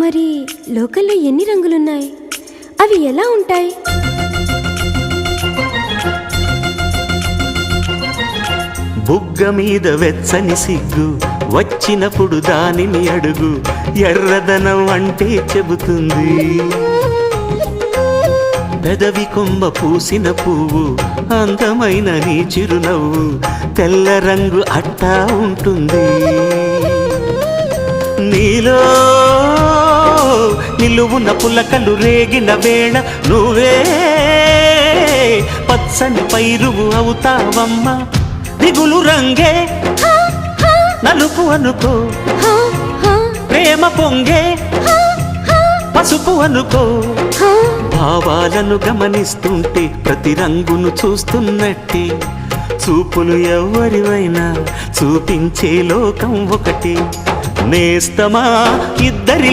మరి లోకల్లో ఎన్ని రంగులున్నాయి? అవి ఎలా ఉంటాయి? బుగ్గ మీద వెచ్చని సిగ్గు వచ్చినప్పుడు దానిని అడుగు, ఎర్రదనం అంటే చెబుతుంది. పెదవి కొమ్మ పూసిన పువ్వు అందమైన నీ చిరునవ్వు, తెల్ల రంగు అట్టా ఉంటుంది. నీలో నిలువున పులకలు రేగిన వేళ నువ్వే పచ్చని పైరువు అవుతావమ్మా. దిగులు రంగే నలుపు అనుకో, ప్రేమ పొంగే పసుపు అనుకో. భావాలను గమనిస్తుంటే ప్రతి రంగును చూస్తున్నట్టే, చూపులు ఎవరివైనా చూపించే లోకం ఒకటి. నేస్తమా ఇద్దరి